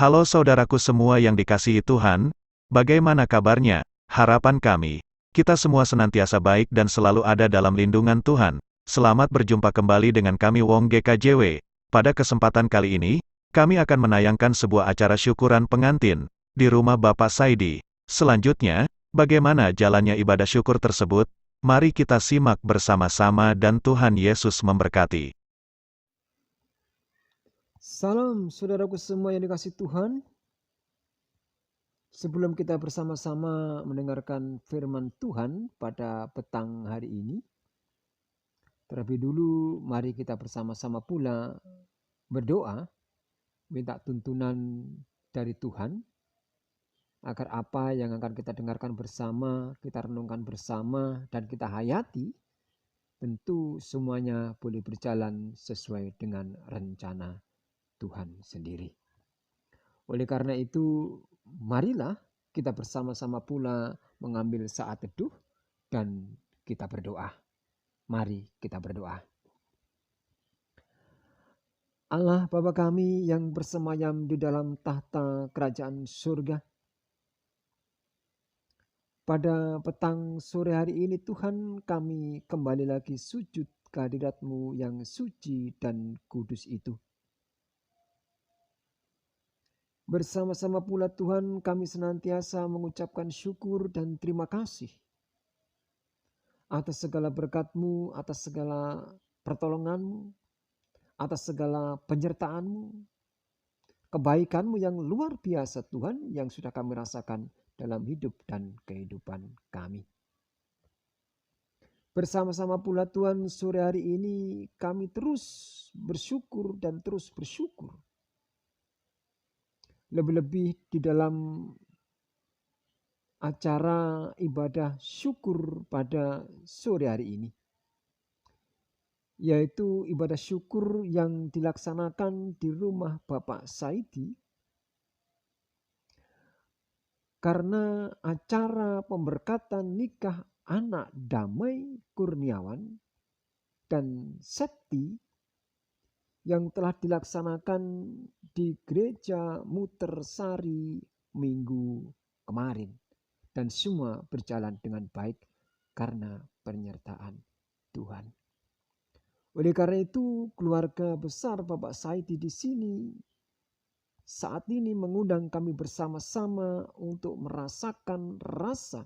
Halo saudaraku semua yang dikasihi Tuhan, bagaimana kabarnya? Harapan kami, kita semua senantiasa baik dan selalu ada dalam lindungan Tuhan. Selamat berjumpa kembali dengan kami Wong GKJW. Pada kesempatan kali ini, kami akan menayangkan sebuah acara syukuran pengantin di rumah Bapak Saidi. Selanjutnya, bagaimana jalannya ibadah syukur tersebut? Mari kita simak bersama-sama dan Tuhan Yesus memberkati. Salam saudaraku semua yang dikasihi Tuhan. Sebelum kita bersama-sama mendengarkan firman Tuhan pada petang hari ini, terlebih dulu mari kita bersama-sama pula berdoa, minta tuntunan dari Tuhan, agar apa yang akan kita dengarkan bersama, kita renungkan bersama, dan kita hayati, tentu semuanya boleh berjalan sesuai dengan rencana Tuhan sendiri. Oleh karena itu, marilah kita bersama-sama pula mengambil saat teduh dan kita berdoa. Mari kita berdoa. Allah Bapa kami yang bersemayam di dalam tahta kerajaan surga. Pada petang sore hari ini Tuhan, kami kembali lagi sujud kehadirat-Mu yang suci dan kudus itu. Bersama-sama pula Tuhan, kami senantiasa mengucapkan syukur dan terima kasih atas segala berkat-Mu, atas segala pertolongan-Mu, atas segala penyertaan-Mu, kebaikan-Mu yang luar biasa Tuhan yang sudah kami rasakan dalam hidup dan kehidupan kami. Bersama-sama pula Tuhan, sore hari ini kami terus bersyukur dan terus bersyukur. Lebih-lebih di dalam acara ibadah syukur pada sore hari ini, yaitu ibadah syukur yang dilaksanakan di rumah Bapak Saidi karena acara pemberkatan nikah anak Damai Kurniawan dan Septi yang telah dilaksanakan di Gereja Mutersari minggu kemarin. Dan semua berjalan dengan baik karena penyertaan Tuhan. Oleh karena itu, keluarga besar Bapak Saidi di sini saat ini mengundang kami bersama-sama untuk merasakan rasa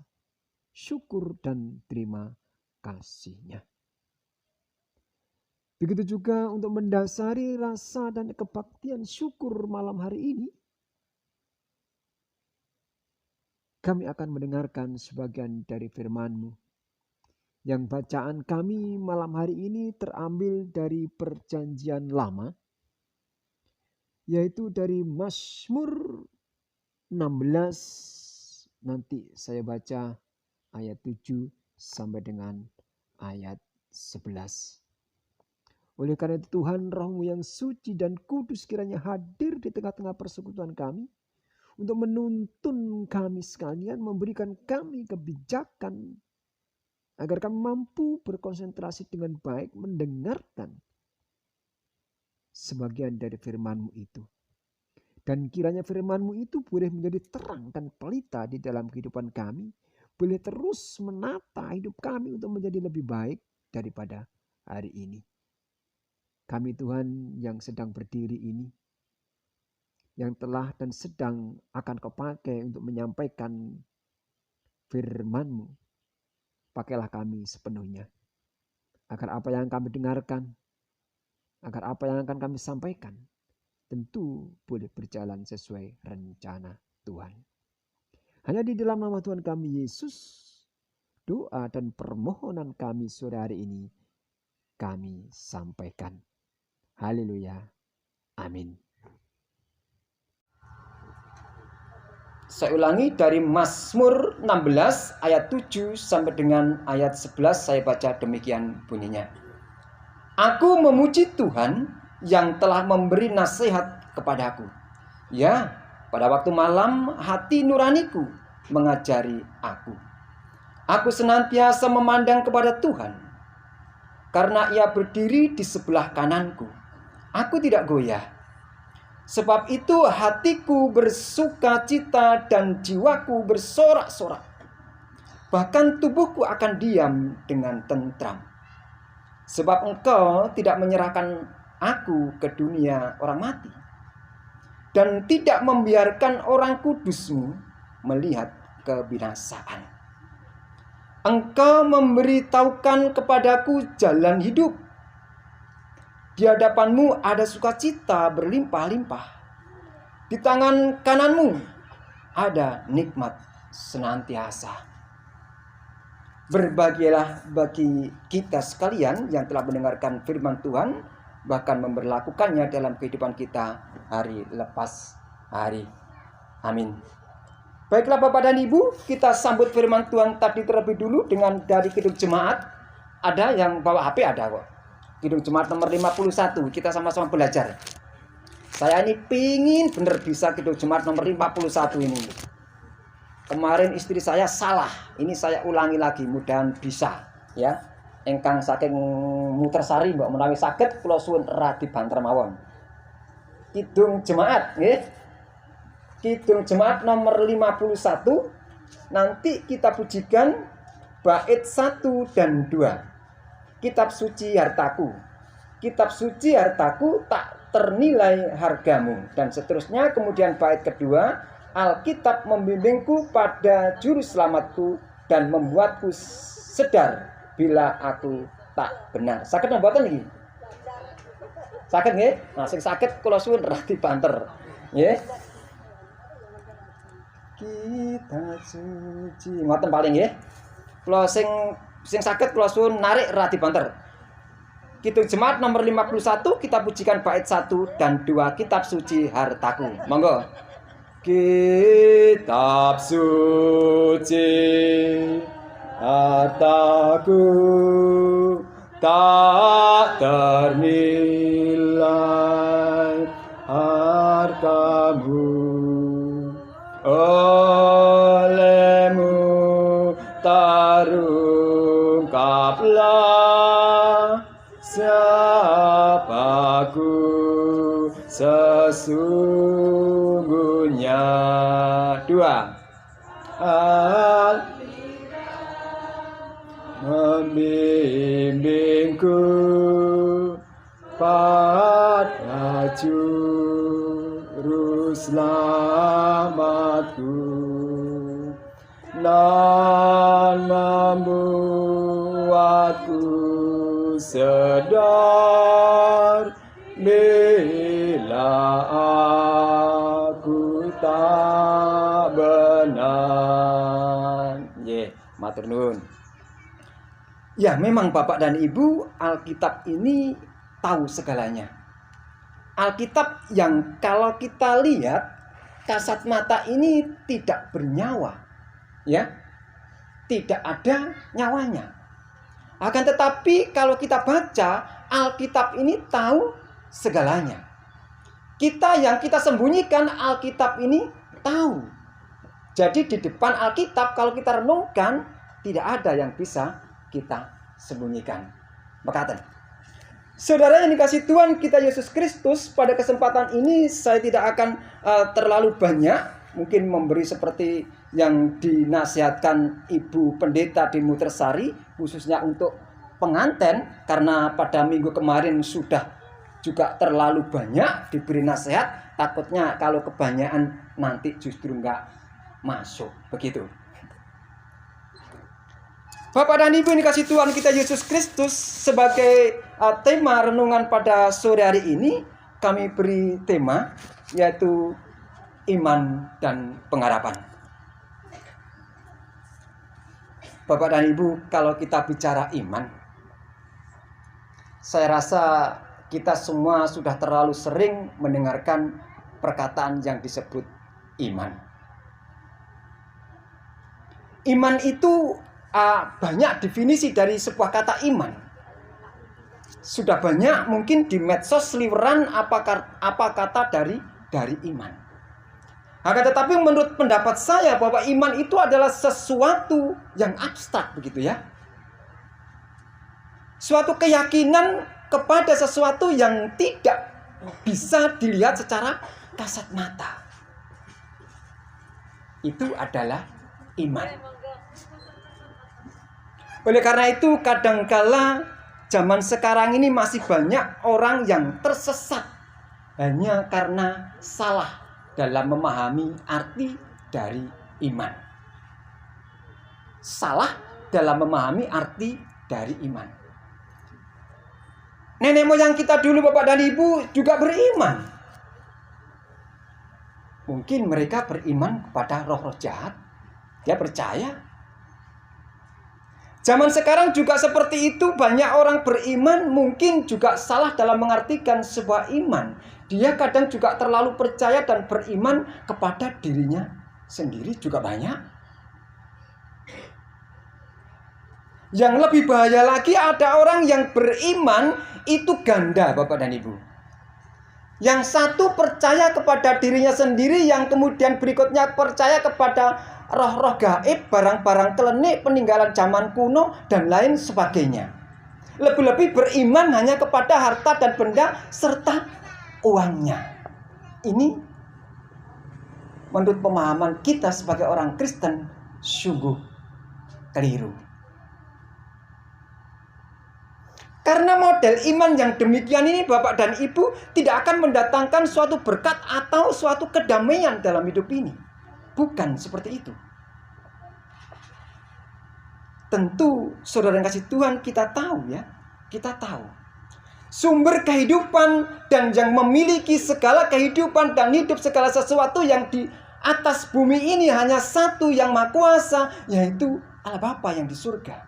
syukur dan terima kasih-Nya. Begitu juga untuk mendasari rasa dan kebaktian syukur malam hari ini, kami akan mendengarkan sebagian dari firman-Mu. Yang bacaan kami malam hari ini terambil dari Perjanjian Lama, yaitu dari Mazmur 16. Nanti saya baca ayat 7 sampai dengan ayat 11. Oleh karena itu Tuhan, Roh-Mu yang suci dan kudus kiranya hadir di tengah-tengah persekutuan kami untuk menuntun kami sekalian, memberikan kami kebijakan agar kami mampu berkonsentrasi dengan baik mendengarkan sebagian dari firman-Mu itu. Dan kiranya firman-Mu itu boleh menjadi terang dan pelita di dalam kehidupan kami, boleh terus menata hidup kami untuk menjadi lebih baik daripada hari ini. Kami Tuhan yang sedang berdiri ini, yang telah dan sedang akan Kau pakai untuk menyampaikan firman-Mu, pakailah kami sepenuhnya. Agar apa yang kami dengarkan, agar apa yang akan kami sampaikan, tentu boleh berjalan sesuai rencana Tuhan. Hanya di dalam nama Tuhan kami Yesus, doa dan permohonan kami sore hari ini kami sampaikan. Haleluya. Amin. Saya ulangi dari Mazmur 16 ayat 7 sampai dengan ayat 11, saya baca demikian bunyinya. Aku memuji Tuhan yang telah memberi nasihat kepadaku. Ya, pada waktu malam hati nuraniku mengajari aku. Aku senantiasa memandang kepada Tuhan, karena Ia berdiri di sebelah kananku. Aku tidak goyah. Sebab itu hatiku bersuka cita dan jiwaku bersorak-sorak. Bahkan tubuhku akan diam dengan tentram. Sebab Engkau tidak menyerahkan aku ke dunia orang mati, dan tidak membiarkan orang kudus-Mu melihat kebinasaan. Engkau memberitahukan kepadaku jalan hidup. Di hadapan-Mu ada sukacita berlimpah-limpah. Di tangan kanan-Mu ada nikmat senantiasa. Berbahagialah bagi kita sekalian yang telah mendengarkan firman Tuhan, bahkan memberlakukannya dalam kehidupan kita hari lepas hari. Amin. Baiklah Bapak dan Ibu, kita sambut firman Tuhan tadi terlebih dulu dengan dari Kidung Jemaat. Ada yang bawa HP, ada kok. Kidung Jemaat nomor 51, kita sama-sama belajar. Saya ini pingin bener bisa Kidung Jemaat nomor 51 ini. Kemarin istri saya salah, ini saya ulangi lagi, mudahan bisa ya. Engkang saking Mutersari mbok menawi saged kula suwun radi banter mawon. Kidung Jemaat nggih. Kidung Jemaat nomor 51. Nanti kita pujikan bait 1 dan 2. Kitab suci hartaku. Kitab suci hartaku tak ternilai hargamu, dan seterusnya. Kemudian bait kedua, Alkitab membimbingku pada juru selamatku dan membuatku sedar bila aku tak benar. Saged mboten iki? Saged nggih? Nah, sing saged kula suwun radi banter. Nggih. Kitab suci. Ngoten paling nggih. Kula sing saged kula suwun narik radi banter. Kidung Jemaat nomor 51, kita pujikan bait 1 dan 2, kitab suci hartaku. Monggo. Kitab suci hartaku tak ternilai hargamu, olehmu terungkaplah siapaku sesungguhnya. 2. Membimbingku pada juru selamatku dan membuatku sedar bila aku tak benar. Matur nuwun. Ya, memang Bapak dan Ibu, Alkitab ini tahu segalanya. Alkitab yang kalau kita lihat kasat mata ini tidak bernyawa, ya, tidak ada nyawanya. Akan tetapi kalau kita baca Alkitab ini tahu segalanya. Kita yang kita sembunyikan, Alkitab ini tahu. Jadi di depan Alkitab kalau kita renungkan, tidak ada yang bisa kita sembunyikan. Makaten. Saudara yang dikasih Tuhan kita Yesus Kristus, pada kesempatan ini saya tidak akan terlalu banyak mungkin memberi seperti yang dinasihatkan Ibu Pendeta di Mutersari, khususnya untuk pengantin, karena pada minggu kemarin sudah juga terlalu banyak diberi nasihat, takutnya kalau kebanyakan nanti justru nggak masuk, begitu. Bapak dan Ibu yang dikasih Tuhan kita Yesus Kristus, sebagai tema renungan pada sore hari ini, kami beri tema yaitu iman dan pengharapan. Bapak dan Ibu, kalau kita bicara iman, saya rasa kita semua sudah terlalu sering mendengarkan perkataan yang disebut iman. Iman itu banyak definisi dari sebuah kata iman. Sudah banyak mungkin di medsos seliweran apa kata dari iman. Akan tetapi menurut pendapat saya bahwa iman itu adalah sesuatu yang abstrak, begitu ya. Suatu keyakinan kepada sesuatu yang tidak bisa dilihat secara kasat mata. Itu adalah iman. Oleh karena itu kadangkala zaman sekarang ini masih banyak orang yang tersesat hanya karena salah dalam memahami arti dari iman. Salah dalam memahami arti dari iman. Nenek moyang kita dulu, Bapak dan Ibu, juga beriman. Mungkin mereka beriman kepada roh-roh jahat. Dia percaya. Zaman sekarang juga seperti itu. Banyak orang beriman mungkin juga salah dalam mengartikan sebuah iman. Dia kadang juga terlalu percaya dan beriman kepada dirinya sendiri juga banyak. Yang lebih bahaya lagi, ada orang yang beriman itu ganda, Bapak dan Ibu. Yang satu percaya kepada dirinya sendiri, yang kemudian berikutnya percaya kepada roh-roh gaib, barang-barang klinik, peninggalan zaman kuno, dan lain sebagainya. Lebih-lebih beriman hanya kepada harta dan benda serta uangnya. Ini menurut pemahaman kita sebagai orang Kristen sungguh keliru. Karena model iman yang demikian ini, Bapak dan Ibu, tidak akan mendatangkan suatu berkat atau suatu kedamaian dalam hidup ini. Bukan seperti itu. Tentu saudara yang kasih Tuhan, kita tahu ya. Kita tahu. Sumber kehidupan dan yang memiliki segala kehidupan dan hidup segala sesuatu yang di atas bumi ini hanya satu yang Maha Kuasa, yaitu Allah Bapa yang di surga.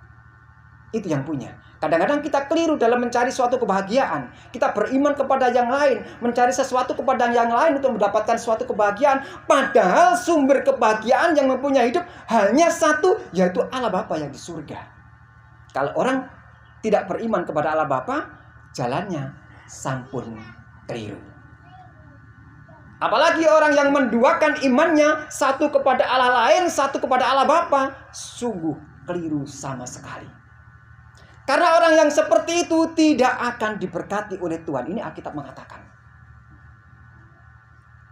Itu yang punya. Kadang-kadang kita keliru dalam mencari suatu kebahagiaan. Kita beriman kepada yang lain, mencari sesuatu kepada yang lain untuk mendapatkan suatu kebahagiaan. Padahal sumber kebahagiaan yang mempunyai hidup hanya satu, yaitu Allah Bapa yang di surga. Kalau orang tidak beriman kepada Allah Bapa, jalannya sampun keliru. Apalagi orang yang menduakan imannya satu kepada Allah lain, satu kepada Allah Bapa, sungguh keliru sama sekali. Karena orang yang seperti itu tidak akan diberkati oleh Tuhan. Ini Alkitab mengatakan.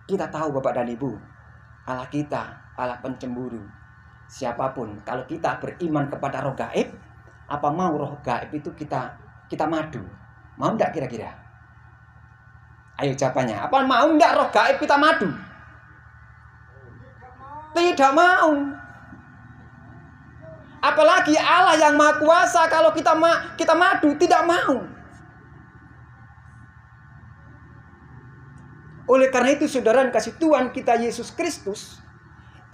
Kita tahu Bapak dan Ibu, Allah kita, Allah pencemburu. Siapapun, kalau kita beriman kepada roh gaib, apa mau roh gaib itu kita madu? Mau enggak kira-kira? Ayo jawabannya. Apa mau enggak roh gaib kita madu? Tidak mau. Apalagi Allah yang Maha Kuasa, kalau kita madu, tidak mau. Oleh karena itu, saudara kasih Tuhan kita Yesus Kristus,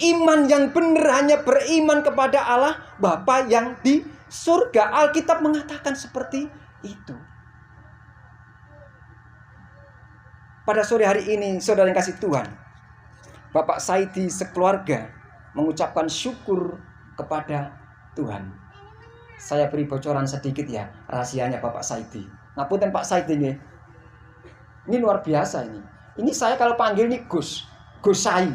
iman yang benar hanya beriman kepada Allah Bapa yang di surga. Alkitab mengatakan seperti itu. Pada sore hari ini, saudara yang kasih Tuhan, Bapak Saidi sekeluarga mengucapkan syukur kepada Tuhan. Saya beri bocoran sedikit ya, rahasianya Bapak Saidi. Ngapunten Pak Saidi nih. Ini luar biasa ini. Ini saya kalau panggil nih Gus Sai.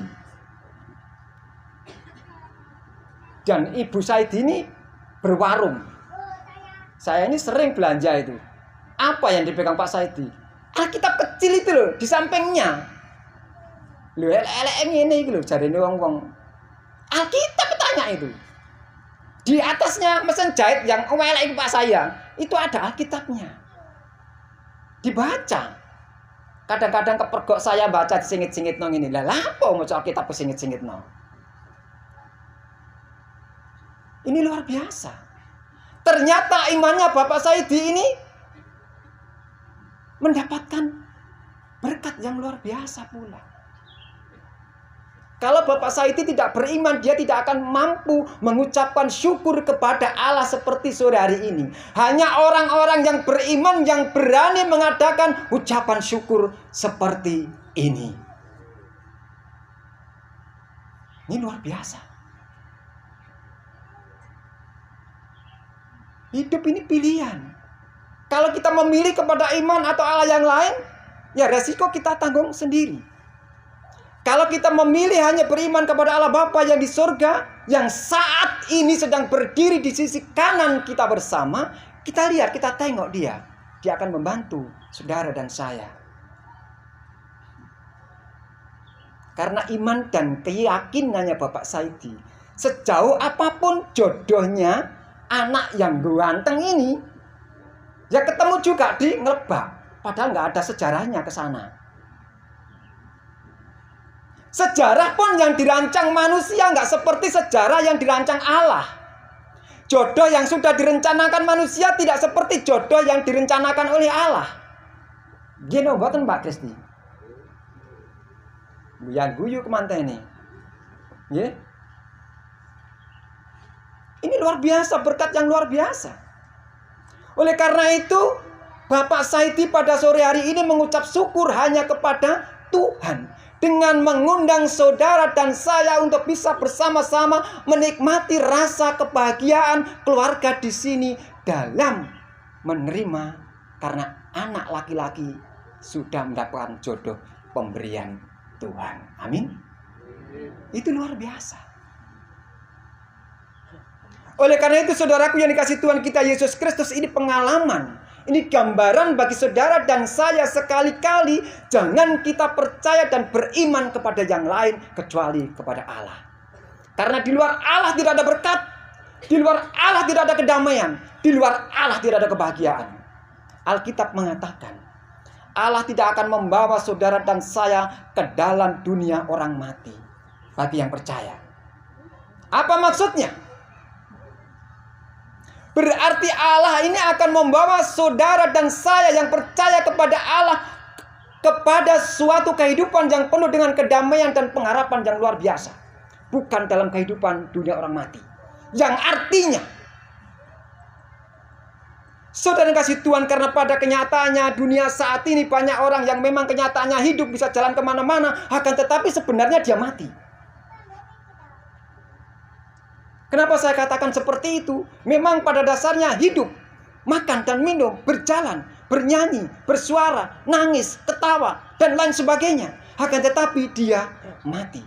Dan Ibu Saidi ini berwarung. Saya ini sering belanja itu. Apa yang dipegang Pak Saidi? Alkitab kecil itu loh, di sampingnya. Loh, elek-elek ini loh, jarene wong-wong. Alkitab tanya itu. Di atasnya mesin jahit yang elek Pak saya, itu ada Alkitabnya. Dibaca. Kadang-kadang kepergok saya baca disingit-singit nong ini. Lah lapo maca Alkitab disingit-singit nong. Ini luar biasa. Ternyata imannya Bapak Saidi ini mendapatkan berkat yang luar biasa pula. Kalau Bapak Saidi tidak beriman, dia tidak akan mampu mengucapkan syukur kepada Allah seperti sore hari ini. Hanya orang-orang yang beriman yang berani mengadakan ucapan syukur seperti ini. Ini luar biasa. Hidup ini pilihan. Kalau kita memilih kepada iman atau Allah yang lain, ya resiko kita tanggung sendiri. Kalau kita memilih hanya beriman kepada Allah Bapa yang di surga, yang saat ini sedang berdiri di sisi kanan kita bersama, kita lihat, kita tengok dia. Dia akan membantu saudara dan saya. Karena iman dan keyakinannya Bapak Saidi, sejauh apapun jodohnya anak yang ganteng ini, ya ketemu juga di Ngelebak. Padahal nggak ada sejarahnya ke sana. Sejarah pun yang dirancang manusia nggak seperti sejarah yang dirancang Allah. Jodoh yang sudah direncanakan manusia tidak seperti jodoh yang direncanakan oleh Allah. Gini mboten Mbak Kristi. Yang guyu kemantene. Nggih. Ini luar biasa, berkat yang luar biasa. Oleh karena itu, Bapak Saidi pada sore hari ini mengucap syukur hanya kepada Tuhan, dengan mengundang saudara dan saya untuk bisa bersama-sama menikmati rasa kebahagiaan keluarga di sini dalam menerima, karena anak laki-laki sudah mendapatkan jodoh pemberian Tuhan. Amin. Itu luar biasa. Oleh karena itu saudaraku yang dikasihi Tuhan kita Yesus Kristus, ini pengalaman, ini gambaran bagi saudara dan saya. Sekali-kali jangan kita percaya dan beriman kepada yang lain kecuali kepada Allah. Karena di luar Allah tidak ada berkat, di luar Allah tidak ada kedamaian, di luar Allah tidak ada kebahagiaan. Alkitab mengatakan, Allah tidak akan membawa saudara dan saya ke dalam dunia orang mati bagi yang percaya. Apa maksudnya? Berarti Allah ini akan membawa saudara dan saya yang percaya kepada Allah kepada suatu kehidupan yang penuh dengan kedamaian dan pengharapan yang luar biasa. Bukan dalam kehidupan dunia orang mati. Yang artinya, saudara kasih Tuhan, karena pada kenyataannya dunia saat ini banyak orang yang memang kenyataannya hidup bisa jalan kemana-mana, akan tetapi sebenarnya dia mati. Kenapa saya katakan seperti itu? Memang pada dasarnya hidup, makan dan minum, berjalan, bernyanyi, bersuara, nangis, ketawa, dan lain sebagainya. Akan tetapi dia mati.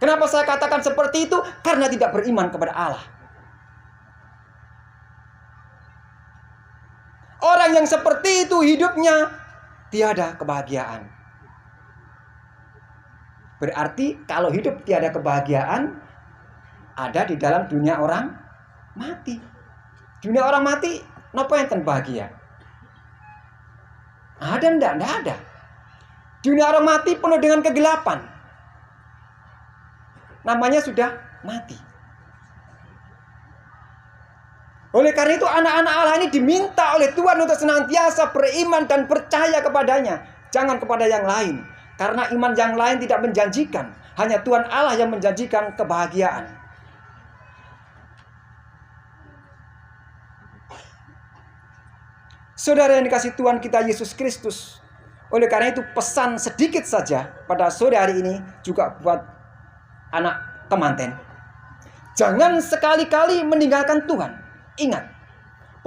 Kenapa saya katakan seperti itu? Karena tidak beriman kepada Allah. Orang yang seperti itu hidupnya tiada kebahagiaan. Berarti kalau hidup tiada kebahagiaan, ada di dalam dunia orang mati. Dunia orang mati, napa enten bahagia? Ada ndak? Ndak ada. Dunia orang mati penuh dengan kegelapan. Namanya sudah mati. Oleh karena itu anak-anak Allah ini diminta oleh Tuhan untuk senantiasa beriman dan percaya kepadanya. Jangan kepada yang lain. Karena iman yang lain tidak menjanjikan. Hanya Tuhan Allah yang menjanjikan kebahagiaan. Saudara yang dikasihi Tuhan kita Yesus Kristus. Oleh karena itu pesan sedikit saja pada sore hari ini juga buat anak kemanten. Jangan sekali-kali meninggalkan Tuhan. Ingat,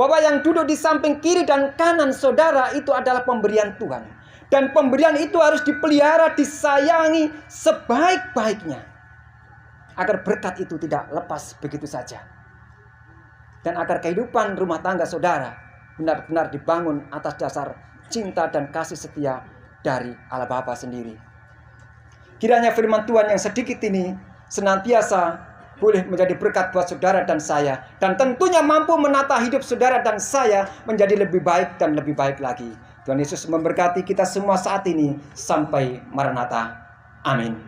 bahwa yang duduk di samping kiri dan kanan saudara itu adalah pemberian Tuhan. Dan pemberian itu harus dipelihara, disayangi sebaik-baiknya. Agar berkat itu tidak lepas begitu saja. Dan agar kehidupan rumah tangga saudara benar-benar dibangun atas dasar cinta dan kasih setia dari Allah Bapa sendiri. Kiranya firman Tuhan yang sedikit ini senantiasa boleh menjadi berkat buat saudara dan saya. Dan tentunya mampu menata hidup saudara dan saya menjadi lebih baik dan lebih baik lagi. Tuhan Yesus memberkati kita semua saat ini. Sampai Maranatha. Amin.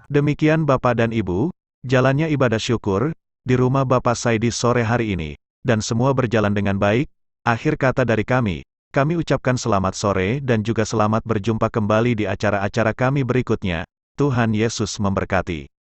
Demikian Bapak dan Ibu, jalannya ibadah syukur di rumah Bapak Saidi sore hari ini. Dan semua berjalan dengan baik. Akhir kata dari kami ucapkan selamat sore dan juga selamat berjumpa kembali di acara-acara kami berikutnya. Tuhan Yesus memberkati.